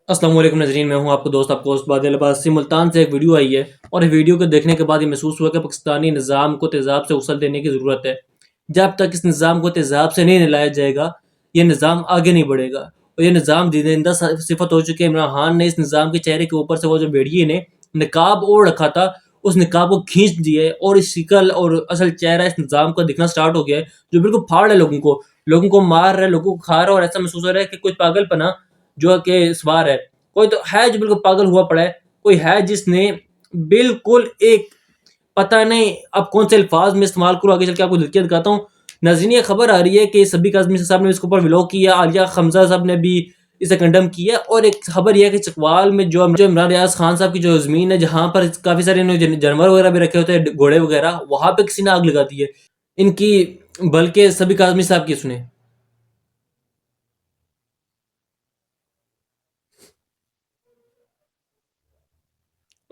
السلام علیکم ناظرین، میں ہوں آپ کو دوست آپ کو بادل عباسی ملتان سے ایک ویڈیو آئی ہے، اور اس ویڈیو کو دیکھنے کے بعد یہ محسوس ہوا کہ پاکستانی نظام کو تیزاب سے غسل دینے کی ضرورت ہے۔ جب تک اس نظام کو تیزاب سے نہیں نلایا جائے گا یہ نظام آگے نہیں بڑھے گا، اور یہ نظام دیدندہ صفت ہو چکی ہے۔ عمران خان نے اس نظام کے چہرے کے اوپر سے وہ جو بھیڑیے نے نقاب اوڑھ رکھا تھا اس نقاب کو کھینچ دیے، اور اس شکل اور اصل چہرہ اس نظام کا دکھنا سٹارٹ ہو گیا ہے، جو بالکل پھاڑ ہے لوگوں کو مار رہا ہے، لوگوں کو کھا رہا ہے، اور ایسا محسوس ہو رہا ہے کہ کوئی پاگل پنا جو کہ سوار ہے، کوئی تو ہے جو بالکل پاگل ہوا پڑا ہے، کوئی ہے جس نے بالکل ایک پتہ نہیں اب کون سے الفاظ میں استعمال کروں، آگے چل کے آپ کو دلچسپ دکھاتا ہوں۔ ناظرین، یہ خبر آ رہی ہے کہ سبی کاظمی صاحب نے اس کے اوپر ولاگ کیا، عالیہ حمزہ صاحب نے بھی اسے کنڈم کیا، اور ایک خبر یہ ہے کہ چکوال میں جو عمران ریاض خان صاحب کی جو زمین ہے جہاں پر کافی سارے جانور وغیرہ بھی رکھے ہوتے ہیں، گھوڑے وغیرہ، وہاں پہ کسی نے آگ لگا دی ہے ان کی، بلکہ سبی کاظمی صاحب کی سنیں۔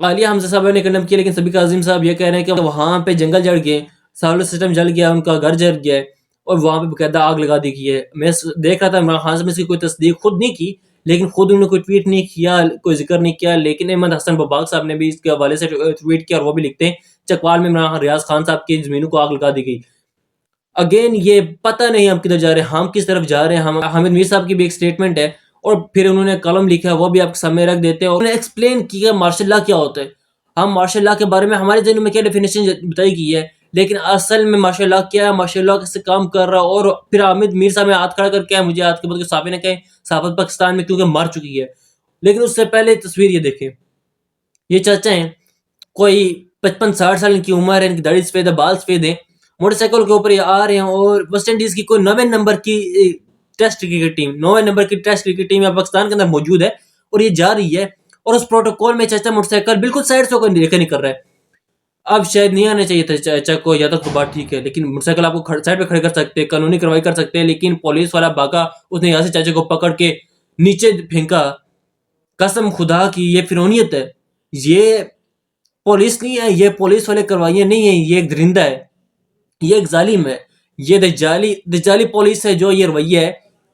عالیہ حمزہ صاحب نے کنڈم کیا، لیکن سبی کاظم صاحب یہ کہہ رہے ہیں کہ وہاں پہ جنگل جڑ گئے، سولر سسٹم جل گیا، ان کا گھر جل گیا ہے، اور وہاں پہ باقاعدہ آگ لگا دی گئی ہے۔ میں دیکھ رہا تھا عمران خان صاحب نے اس کی کوئی تصدیق خود نہیں کی، لیکن خود انہوں نے کوئی ٹویٹ نہیں کیا، کوئی ذکر نہیں کیا، لیکن احمد حسن بباغ صاحب نے بھی اس کے حوالے سے ٹویٹ کیا، اور وہ بھی لکھتے ہیں چکوال میں عمران ریاض خان صاحب کی زمینوں کو آگ لگا دی گئی۔ اگین یہ پتہ نہیں ہم کدھر جا رہے ہیں، ہم کس طرف جا رہے ہیں۔ ہم حامد میر صاحب کی بھی ایک سٹیٹمنٹ ہے، اور پھر انہوں نے کالم لکھا ہے، وہ بھی آپ کے سامنے رکھ دیتے ہیں، اور انہوں نے ایکسپلین کیا مارشل لا کیا ہوتا ہے۔ ہم مارشل لا کے بارے میں ہمارے ذہنوں میں کیا ڈیفینیشن بتائی گئی ہے، لیکن اصل میں مارشل لا کیا ہے، مارشل لا کیسے کام کر رہا، اور پھر حامد میر صاحب نے ہاتھ کھڑا کر کے مجھے ہاتھ کے بعد صحافی نے کہیں صحافت پاکستان میں کیونکہ مر چکی ہے، لیکن اس سے پہلے تصویر یہ دیکھیں، یہ چاچا ہیں، کوئی 55-60 سال ان کی عمر ہے، ان کی داڑھی سفید ہے، بال سفید ہیں، موٹر سائیکل کے اوپر یہ آ رہے ہیں، اور ویسٹ انڈیز کی کوئی 9 نمبر کی ٹیسٹ کرکٹ ٹیم 9 نمبر کی ٹیسٹ کرکٹ ٹیم یہاں پاکستان کے اندر موجود ہے، اور یہ جا رہی ہے، اور اس پروٹوکول میں چاچا موٹر سائیکل بالکل سائڈ سے دیکھا نہیں کر رہا ہے۔ اب شاید نہیں آنا چاہیے تھا چاچا کو، یا تک تو بات ٹھیک ہے، لیکن موٹر سائیکل آپ کو سائڈ پہ کھڑے کر سکتے ہیں، قانونی کارروائی کر سکتے ہیں، لیکن پولیس والا بھاگا، اس نے یہاں سے چاچا کو پکڑ کے نیچے پھینکا۔ قسم خدا کی یہ فرعونیت ہے، یہ پولیس نہیں ہے، یہ پولیس والے کروائیاں نہیں ہیں، یہ ایک درندہ ہے، یہ ایک ظالم ہے، یہ دجالی پولیس ہے جو یہ رویہ ہے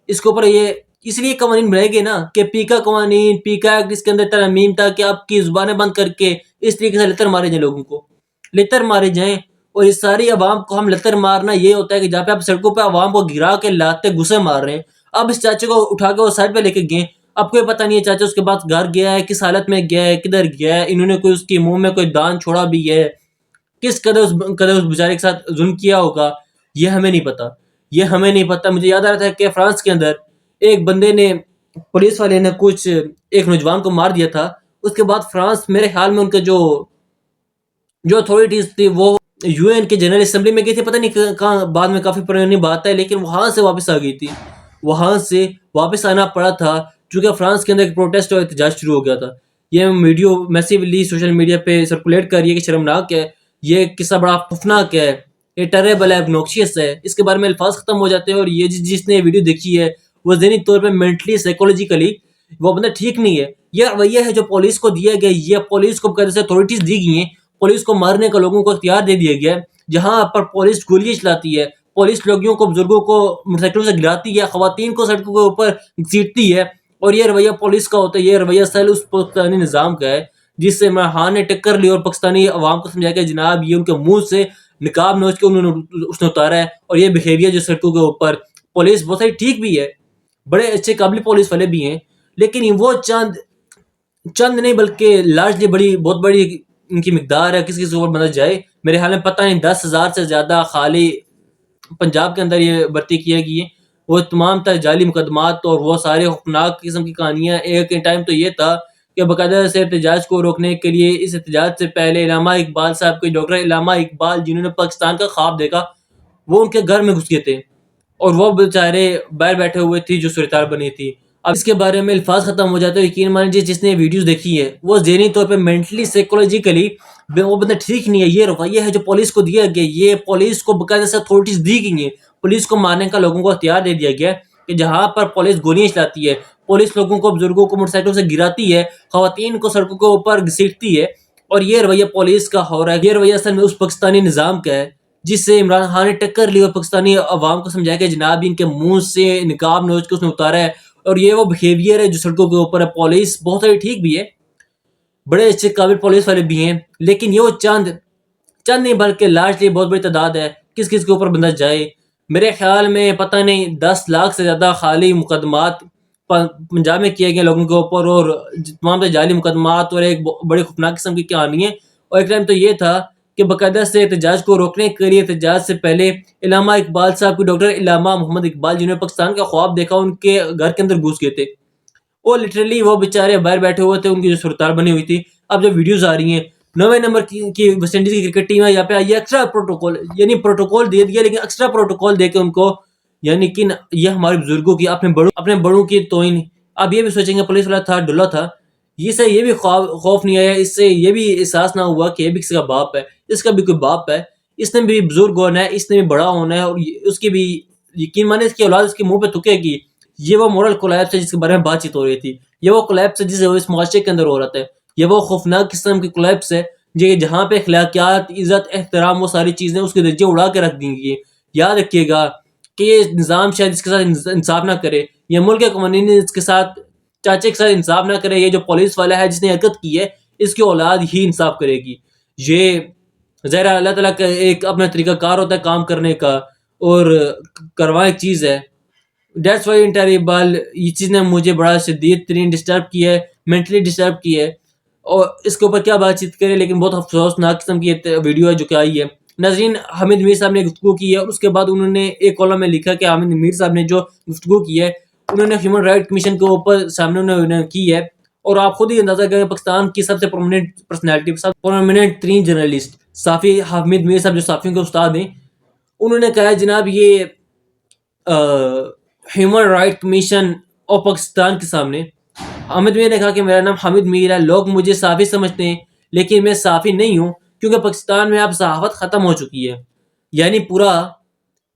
اس کے اوپر۔ یہ اس لیے قوانین بنائے گئے نا کہ پیکا قوانین، پیکا ایکٹ، اس کے اندر ترامیم تھا کہ آپ کی زبانیں بند کر کے اس طریقے سے لتر مارے جائیں، لوگوں کو لتر مارے جائیں، اور اس ساری عوام کو ہم لتر مارنا یہ ہوتا ہے کہ جہاں پہ آپ سڑکوں پہ عوام کو گرا کے لاتے گھسے مار رہے ہیں۔ اب اس چاچے کو اٹھا کے وہ سائڈ پہ لے کے گئے، اب کوئی پتہ نہیں ہے چاچا اس کے بعد گھر گیا ہے، کس حالت میں گیا ہے، کدھر گیا ہے، انہوں نے کوئی اس کے منہ میں کوئی دان چھوڑا بھی ہے، کس قدر اس بیچارے کے ساتھ ظلم کیا ہوگا، یہ ہمیں نہیں پتا، یہ ہمیں نہیں پتا۔ مجھے یاد آ رہا تھا کہ فرانس کے اندر ایک بندے نے، پولیس والے نے ایک نوجوان کو مار دیا تھا، اس کے بعد فرانس میرے خیال میں ان کے جو اتھارٹیز تھی وہ یو این کے جنرل اسمبلی میں گئی تھی، پتہ نہیں کہاں، بعد میں کافی پرانی بات ہے، لیکن وہاں سے واپس آ گئی تھی، وہاں سے واپس آنا پڑا تھا، چونکہ فرانس کے اندر ایک پروٹیسٹ اور احتجاج شروع ہو گیا تھا۔ یہ ویڈیو میسیولی سوشل میڈیا پہ سرکولیٹ کر رہی ہے کہ شرمناک ہے، یہ قصہ بڑا خوفناک ہے، یہ ٹیریبل ہے، نوکشیس ہے، اس کے بارے میں الفاظ ختم ہو جاتے ہیں، اور یہ جس نے ویڈیو دیکھی ہے وہ ذہنی طور پہ مینٹلی سائیکولوجیکلی وہ بندہ ٹھیک نہیں ہے۔ یہ رویہ ہے جو پولیس کو دیا گیا، یہ پولیس کو بقاعدہ سے اتھارٹیز دی گئی ہیں، پولیس کو مارنے کا لوگوں کو اختیار دے دیا گیا ہے، جہاں پر پولیس گولیاں چلاتی ہے، پولیس لوگوں کو، بزرگوں کو موٹر سائیکلوں سے گراتی ہے، خواتین کو سڑکوں کے اوپر گھسیٹتی ہے، اور یہ رویہ پولیس کا ہوتا ہے، یہ رویہ سیل اس پاکستانی نظام کا ہے جس سے عمران خان نے ٹکر لی، اور پاکستانی عوام کو سمجھایا کہ جناب یہ ان کے منہ سے نقاب نوچ کے انہوں نے اس نے اتارا ہے، اور یہ بہیویئر جو سڑکوں کے اوپر پولیس بہت ساری ٹھیک بھی ہے، بڑے اچھے قابل پولیس والے بھی ہیں، لیکن وہ چند نہیں بلکہ لارجلی بہت بڑی ان کی مقدار ہے، کسی اوپر بندہ جائے، میرے حال میں پتہ نہیں 10,000 سے زیادہ خالی پنجاب کے اندر یہ بھرتی کیا گئی ہے، وہ تمام تر جعلی مقدمات، اور وہ سارے خوفناک قسم کی کہانیاں۔ ایک ٹائم تو یہ تھا کہ باقاعدہ سے احتجاج کو روکنے کے لیے، اس احتجاج سے پہلے علامہ اقبال صاحب کے، ڈاکٹر علامہ اقبال جنہوں نے پاکستان کا خواب دیکھا، وہ ان کے گھر میں گھس گئے تھے، اور وہ بیچارے باہر بیٹھے ہوئے تھے جو صورتحال بنی تھی۔ اب اس کے بارے میں الفاظ ختم ہو جاتے ہیں، یقین مانیے جس نے ویڈیوز دیکھی ہے وہ ذہنی طور پہ مینٹلی سائیکولوجیکلی وہ بندہ ٹھیک نہیں ہے۔ یہ رویہ ہے جو پولیس کو دیا گیا، یہ پولیس کو باقاعدہ سے اتھارٹیز دی گئی ہیں، پولیس کو مارنے کا لوگوں کو اختیار دے دیا گیا کہ جہاں پر پولیس گولیاں چلاتی ہے، پولیس لوگوں کو، بزرگوں کو موٹر سائیکلوں سے گراتی ہے، خواتین کو سڑکوں کے اوپر گھسیٹتی ہے، اور یہ رویہ پولیس کا ہو رہا ہے۔ یہ رویہ اصل میں اس پاکستانی نظام کا ہے جس سے عمران خان نے ٹکر لی، اور پاکستانی عوام کو سمجھایا کہ جناب ان کے منہ سے نقاب نوچ کے اس نے اتارا ہے، اور یہ وہ بہیویئر ہے جو سڑکوں کے اوپر ہے. پولیس بہت ساری ٹھیک بھی ہے, بڑے اچھے قابل پولیس والے بھی ہیں, لیکن یہ وہ چند نہیں بلکہ لارجلی بہت بڑی تعداد ہے. کس کے اوپر بندہ جائے. میرے خیال میں پتہ نہیں 10 لاکھ سے زیادہ خالی مقدمات پنجاب میں کیے گئے لوگوں کے اوپر, اور تمام جعلی مقدمات, اور ایک بڑی خوفناک قسم کی کہانی ہے. اور ایک ٹائم تو یہ تھا کہ باقاعدہ سے احتجاج کو روکنے کے لیے احتجاج سے پہلے علامہ اقبال صاحب کی, ڈاکٹر علامہ محمد اقبال جنہوں نے پاکستان کا خواب دیکھا, ان کے گھر کے اندر گھس گئے تھے. وہ لٹرلی وہ بیچارے باہر بیٹھے ہوئے تھے, ان کی جو صورتحال بنی ہوئی تھی. اب جو ویڈیوز آ رہی ہیں 9ویں نمبر کی ویسٹ انڈیز کی کرکٹ ٹیم ہے, یہاں پہ آئی ہے ایکسٹرا پروٹوکول, یعنی پروٹوکول دے دیا لیکن ایکسٹرا پروٹوکول دے کے ان کو, یعنی کہ یہ ہمارے بزرگوں کی اپنے بڑوں کی توہین. اب یہ بھی سوچیں گے پولیس والا تھا ڈلا تھا, یہ سے یہ بھی خوف نہیں آیا, اس سے یہ بھی احساس نہ ہوا کہ یہ بھی کسی کا باپ ہے, اس کا بھی کوئی باپ ہے, اس نے بھی بزرگ ہونا ہے, اس نے بھی بڑا ہونا ہے, اور اس کی بھی یقین مانے اس کی اولاد اس کے منہ پہ تھکے گی. یہ وہ مورل کولیپس ہے جس کے بارے میں بات چیت ہو رہی تھی, یہ وہ کولیپس ہے جسے اس معاشرے کے اندر ہو رہا تھا, یہ وہ خوفناک قسم کی کولیپس ہے جہاں پہ اخلاقیات, عزت, احترام, وہ ساری چیزیں اس کے درجے اڑا کے رکھ دیں گی. یاد رکھیے گا کہ یہ نظام شاید اس کے ساتھ انصاف نہ کرے, یہ ملک کے قوانین اس کے ساتھ چاچے کے ساتھ انصاف نہ کرے. یہ جو پولیس والا ہے جس نے حرکت کی ہے, اس کی اولاد ہی انصاف کرے گی. یہ ظاہر اللہ تعالیٰ کا ایک اپنا طریقہ کار ہوتا ہے کام کرنے کا, اور کروا ایک چیز ہے. دیٹس وائی انٹر اقبال, یہ چیز نے مجھے بڑا شدید ترین ڈسٹرب کیا ہے, مینٹلی ڈسٹرب کیا ہے, اور اس کے اوپر کیا بات چیت کرے. لیکن بہت افسوسناک قسم کی ویڈیو ہے جو کہ آئی ہے. ناظرین, حامد میر صاحب نے گفتگو کی ہے, اور اس کے بعد انہوں نے ایک کالم میں لکھا کہ حامد میر صاحب نے جو گفتگو کی ہے, انہوں نے ہیومن رائٹ کمیشن کے اوپر سامنے انہوں نے کی ہے. اور آپ خود ہی اندازہ کریں, پاکستان کی سب سے پرومیننٹ پرسنالٹی, سب پرومیننٹ ترین جرنلسٹ صافی حامد میر صاحب جو صحافیوں کے استاد ہیں, انہوں نے کہا ہے جناب یہ ہیومن رائٹ کمیشن اور پاکستان کے سامنے. حامد میر نے کہا کہ میرا نام حامد میر ہے, لوگ مجھے صحافی سمجھتے ہیں لیکن میں صحافی نہیں ہوں, کیونکہ پاکستان میں اب صحافت ختم ہو چکی ہے. یعنی پورا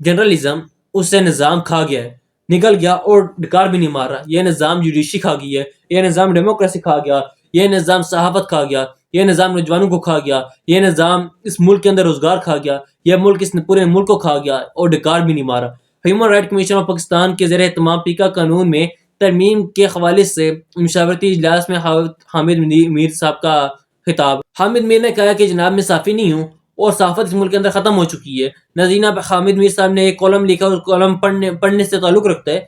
جرنلزم اس سے نظام کھا گیا ہے, نکل گیا, اور ڈکار بھی نہیں مار رہا. یہ نظام جوڈیشی کھا گئی ہے, یہ نظام ڈیموکریسی کھا گیا, یہ نظام صحافت کھا گیا, یہ نظام نوجوانوں کو کھا گیا, یہ نظام اس ملک کے اندر روزگار کھا گیا, یہ ملک اس پورے ملک کو کھا گیا, اور ڈکار بھی نہیں مارا. Human right commission of Pakistan کے زیر اہتمام پیکا قانون میں ترمیم کے حوالے سے مشاورتی اجلاس میں حامد میر صاحب کا خطاب. حامد میر نے کہا کہ جناب میں صحافی نہیں ہوں, اور صحافت اس ملک کے اندر ختم ہو چکی ہے. ناظرین, حامد میر صاحب نے ایک کالم لکھا, اور کالم پڑھنے سے تعلق رکھتا ہے.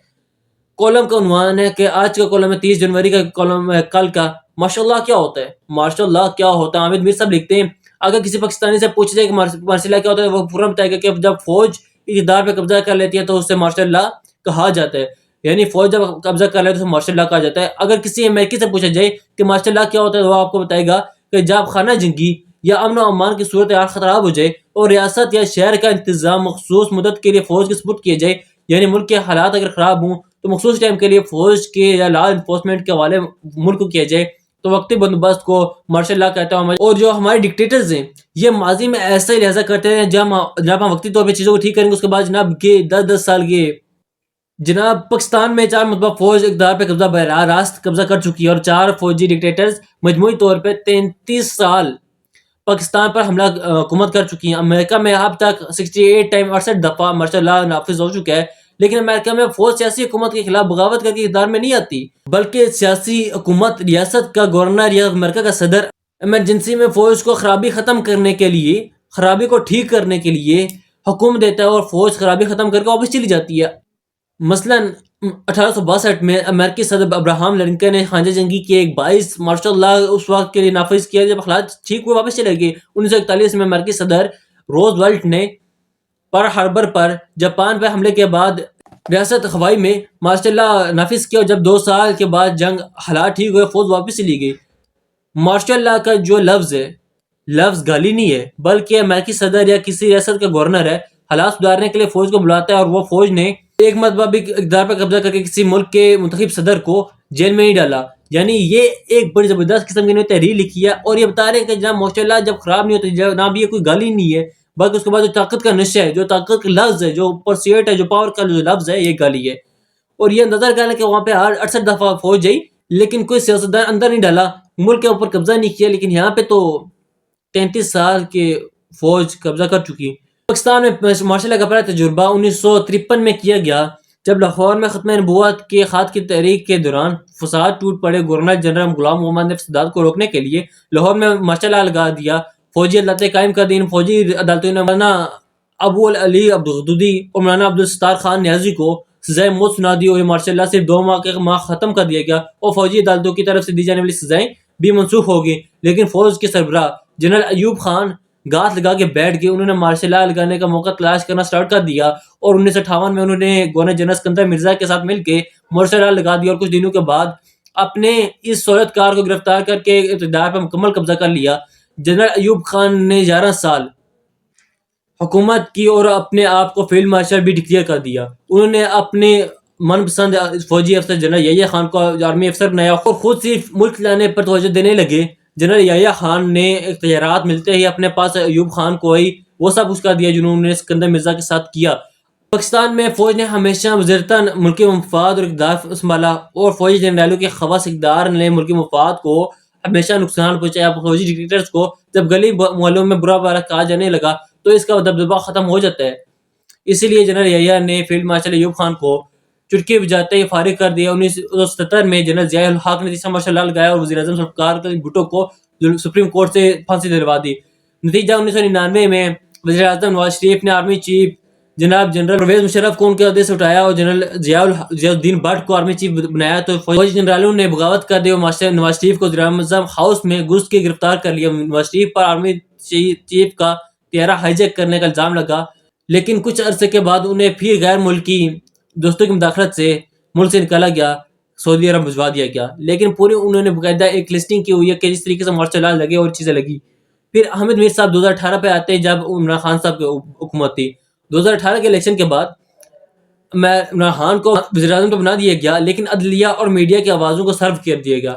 کالم کا عنوان ہے کہ آج کا کالم ہے 30 جنوری کا کالم ہے, کل کا ماشاء اللہ کیا ہوتا ہے. ماشاء اللہ کیا ہوتا ہے, حامد میر صاحب لکھتے ہیں, اگر کسی پاکستانی سے پوچھ جائے کہ ماشاء اللہ کیا ہوتا ہے, وہ پورا بتائے گا کہ جب فوج اقتدار پہ قبضہ کر لیتی ہے تو اسے ماشاء اللہ کہا جاتا ہے. یعنی فوج جب قبضہ کر لیتی ہے تو ماشاء اللہ کہا جاتا ہے. اگر کسی امریکی سے پوچھا جائے کہ ماشاء اللہ کیا ہوتا ہے, تو وہ آپ کو بتائے گا کہ جب خانہ جنگی یا امن و امان کی صورت حال خراب ہو جائے اور ریاست یا شہر کا انتظام مخصوص مدت کے لیے فوج کے سپرد کیے جائے, یعنی ملک کے حالات اگر خراب ہوں تو مخصوص ٹائم کے لیے فوج کے یا لا انفورسمنٹ کے حوالے ملک کو کیا جائے, تو وقتی بندوبست کو ماشاء اللہ کہتا ہوں. اور جو ہمارے ڈکٹیٹرز ہیں یہ ماضی میں ایسا ہی لہذا کرتے ہیں, جب ہم وقتی طور پہ چیزوں کو ٹھیک کریں گے, اس کے بعد جناب کے 10 سال کے جناب پاکستان میں 4 مرتبہ فوج اقتدار پہ قبضہ براہ راست قبضہ کر چکی ہے, اور 4 فوجی ڈکٹیٹرز مجموعی طور پہ 33 سال پاکستان پر حملہ حکومت کر چکی ہیں. امریکہ میں اب تک 68 دفعہ ماشاء اللہ نافذ ہو چکا ہے, لیکن امریکہ میں فوج سیاسی حکومت کے خلاف بغاوت کر کے اقتدار میں نہیں آتی, بلکہ سیاسی حکومت ریاست کا گورنر یا امریکہ کا صدر ایمرجنسی میں فوج کو خرابی ختم کرنے کے لیے, خرابی کو ٹھیک کرنے کے لیے حکم دیتا ہے, اور فوج خرابی ختم کر کے واپس چلی جاتی ہے. مثلا 1862 میں امریکی صدر ابراہم لنکن نے خانہ جنگی کے ایک 22 ماشاء اللہ اس وقت کے لیے نافذ کیا جب حالات ٹھیک ہوئے واپس چلے گئے. 1941 میں امریکی صدر روز ویلٹ نے پر ہاربر پر جاپان پہ حملے کے بعد ریاست ہوائی میں ماشاء اللہ نافذ کیا, اور جب 2 سال کے بعد جنگ حالات ٹھیک ہوئے فوج واپس چلی گئی. ماشاء اللہ کا جو لفظ ہے, لفظ گالی نہیں ہے, بلکہ امریکی صدر یا کسی ریاست کا گورنر ہے, حالات سدھارنے کے لیے فوج کو بلاتا ہے, اور وہ فوج نے ایک مرتبہ بھی اقتدار پر قبضہ کر کے کسی ملک کے منتخب صدر کو جیل میں نہیں ڈالا. یعنی یہ ایک بڑی زبردست قسم کی تحریر لکھی ہے, اور یہ بتا رہے ہیں کہ جناب ماشاء اللہ جب خراب نہیں ہوتی, جناب یہ کوئی گالی نہیں ہے, بلکہ اس کے بعد جو طاقت کا نشہ ہے, جو طاقت کا لفظ ہے, جو پرسیٹ ہے, جو پاور کا جو لفظ ہے, یہ گالی ہے. اور یہ اندازہ کرنا کہ وہاں پہ 68 دفعہ فوج گئی, لیکن کوئی سیاستدان اندر نہیں ڈالا, ملک کے اوپر قبضہ نہیں کیا, لیکن یہاں پہ تو 33 سال کے فوج قبضہ کر چکی. پاکستان میں ماشاء اللہ کا پہلا تجربہ 1953 میں کیا گیا جب لاہور میں ختم نبوت کے خط کی تحریک کے دوران فساد ٹوٹ پڑے، گورنر جنرل غلام محمد نے فسادات کو روکنے کے لیے لاہور میں مارشل لا لگا دیا، فوجی عدالتیں قائم کر دیں۔ فوجی عدالتوں نے مولانا ابو العلی عبدالغدودی اور مولانا عبدالستار خان نیازی کو سزائے موت سنا دی، اور یہ مارشل لا صرف 2 ماہ کے ماہ ختم کر دیا گیا، اور فوجی عدالتوں کی طرف سے دی جانے والی سزائیں بھی منسوخ ہو گئی۔ لیکن فوج کے سربراہ جنرل ایوب خان گاٹ لگا کے بیٹھ گئے، انہوں نے مارشل لا لگانے کا موقع تلاش کرنا سٹارٹ کر دیا، اور 1958 میں انہوں نے گورنر جنرل اسکندر مرزا کے ساتھ مل کے مارشل لا لگا دیا، اور کچھ دنوں کے بعد اپنے اس سہولت کار کو گرفتار کر کے اقتدار پر مکمل قبضہ کر لیا۔ جنرل ایوب خان نے 11 سال حکومت کی اور اپنے آپ کو فیلڈ مارشل بھی ڈکلیئر کر دیا۔ انہوں نے اپنے من پسند فوجی افسر جنرل یحییٰ خان کو آرمی افسر بنایا، اور خود صرف ملک لانے پر توجہ دینے لگے۔ جنرل یحییٰ خان نے اختیارات ملتے ہی اپنے پاس ایوب خان کو وہ سب کچھ کر دیا جنہوں نے اسکندر مرزا کے ساتھ کیا۔ پاکستان میں فوج نے ہمیشہ وزارتاً ملکی مفاد اور اقتدار سنبھالا، اور فوجی جنرلوں کے خواص اقدار نے ملکی مفاد کو ہمیشہ نقصان پہنچایا۔ فوجی ڈکٹیٹرز کو جب گلی محلوں میں برا بھلا کہا جانے لگا تو اس کا دبدبہ ختم ہو جاتا ہے۔ اسی لیے جنرل یحییٰ نے فیلڈ مارشل ایوب خان کو چٹکی بجاتے ہی فارغ کر دیا۔ 1977 میں جنرل ضیاء الحق نے تیسرا مارشل لا لگایا اور وزیر اعظم ذوالفقار بھٹو کو سپریم کورٹ سے پھانسی دلوا دی۔ نتیجہ 1999 میں وزیر اعظم نواز شریف نے آرمی چیف جناب جنرل پرویز مشرف کو ان کے عہدے سے اٹھایا اور جنرل ضیاء الدین بٹ کو آرمی چیف بنایا، تو فوجی جنرلوں نے بغاوت کر دی اور نواز شریف کو وزیر اعظم ہاؤس میں گھس کے گرفتار کر لیا۔ نواز شریف پر آرمی چیف کا طیارہ ہائی جیک کرنے کا الزام لگا، لیکن کچھ عرصے کے بعد انہیں پھر غیر ملکی دوستوں کی مداخلت سے ملک سے نکالا گیا، سعودی عرب بھجوا دیا گیا۔ لیکن پوری انہوں نے باقاعدہ ایک لسٹنگ کی ہوئی ہے کہ جس طریقے سے مارشل لا لگے اور چیزیں لگی۔ پھر احمد میر صاحب 2018 پہ آتے ہیں جب عمران خان صاحب کی حکومت تھی۔ 2018 کے الیکشن کے بعد عمران خان کو وزیر اعظم تو بنا دیا گیا، لیکن عدلیہ اور میڈیا کی آوازوں کو سرو کر دیا گیا۔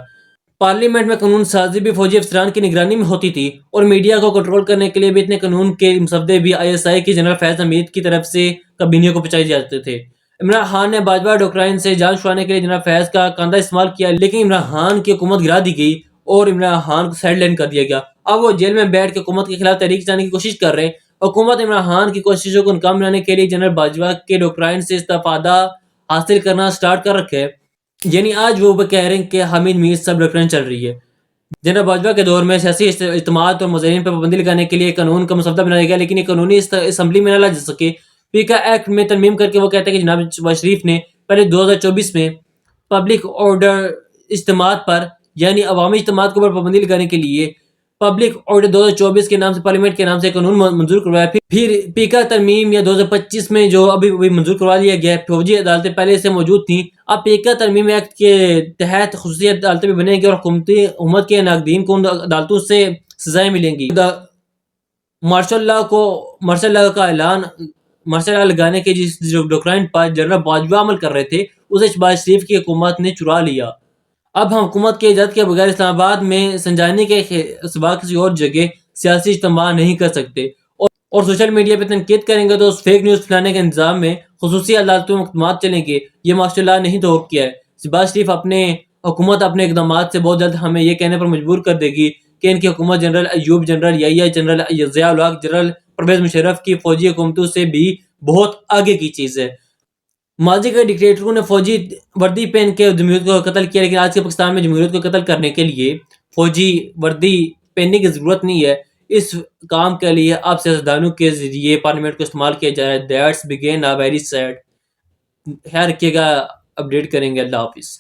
پارلیمنٹ میں قانون سازی بھی فوجی افسران کی نگرانی میں ہوتی تھی، اور میڈیا کو کنٹرول کرنے کے لیے بھی اتنے قانون کے مسودے بھی ISI کی جنرل فیض حمید کی طرف سے کابینہ کو پہنچائے جاتے تھے۔ عمران خان نے باجوہ ڈوکرائن سے جان چھڑانے کے لیے جنرل فیض کا کاندھا استعمال کیا، لیکن عمران خان کی حکومت گرا دی گئی اور عمران خان کو سائیڈ لائن کر دیا گیا۔ اب وہ جیل میں بیٹھ کے حکومت کے خلاف تحریک چلانے کی کوشش کر رہے ہیں۔ حکومت عمران خان کی کوششوں کو ناکام بنانے کے لیے جنرل باجوہ کے ڈوکرائن سے استفادہ حاصل کرنا سٹارٹ کر رکھے ہے، یعنی آج وہ کہہ رہے ہیں کہ حامد میر صاحب ڈوکرائن چل رہی ہے۔ جنرل باجوہ کے دور میں سیاسی اجتماعات اور مظاہرین پر پابندی لگانے کے لیے قانون کا مسودہ بنایا گیا، لیکن یہ قانونی اسمبلی میں نہ لا جا سکے۔ اسپیکر ایکٹ میں ترمیم کر کے وہ کہتے ہیں کہ جناب شہباز شریف نے پہلے 2024 میں پبلک آرڈر اجتماعات پر، یعنی عوامی اجتماعات کے اوپر پابندی لگانے کے لیے پبلک آرڈر 2024 کے نام سے پارلیمنٹ کے نام سے قانون منظور کروایا۔ پھر اسپیکر ترمیم یا 2025 میں جو ابھی منظور کروا لیا گیا ہے۔ فوجی عدالتیں پہلے سے موجود تھیں، اب اسپیکر ترمیم ایکٹ کے تحت خصوصی عدالتیں بھی بنیں گی اور حکومت کے ناقدین کو ان عدالتوں سے سزائیں ملیں گی۔ مارشل لا کا اعلان، مارشل لا لگانے کے جس ڈوکرائن پر جنرل باجوہ عمل کر رہے تھے، اسے شہباز شریف کی حکومت نے چرا لیا۔ اب ہم حکومت کی اجازت کے بغیر اسلام آباد میں سنجانی کے سوا کسی اور جگہ سیاسی اجتماع نہیں کر سکتے، اور سوشل میڈیا پہ تنقید کریں گے تو فیک نیوز پھیلانے کے انتظام میں خصوصی عدالتوں میں مقدمات چلیں گے۔ یہ مارشل لا نہیں تو کیا ہے؟ شہباز شریف حکومت اپنے اقدامات سے بہت جلد ہمیں یہ کہنے پر مجبور کر دے گی کہ ان کی حکومت جنرل ایوب، جنرل یحییٰ، جنرل ضیاء الحق، جنرل پرویز مشرف کی فوجی حکومتوں سے بھی بہت آگے کی چیز ہے۔ ماضی کے ڈکٹیٹروں نے فوجی وردی پہن کے جمہوریت کو قتل کیا، لیکن آج کے پاکستان میں جمہوریت کو قتل کرنے کے لیے فوجی وردی پہننے کی ضرورت نہیں ہے۔ اس کام کے لیے اب سیاستدانوں کے ذریعے پارلیمنٹ کو استعمال کیا جا رہا ہے۔ That's begin a very sad. خیال رکھیے گا، اپڈیٹ کریں گے۔ اللہ حافظ۔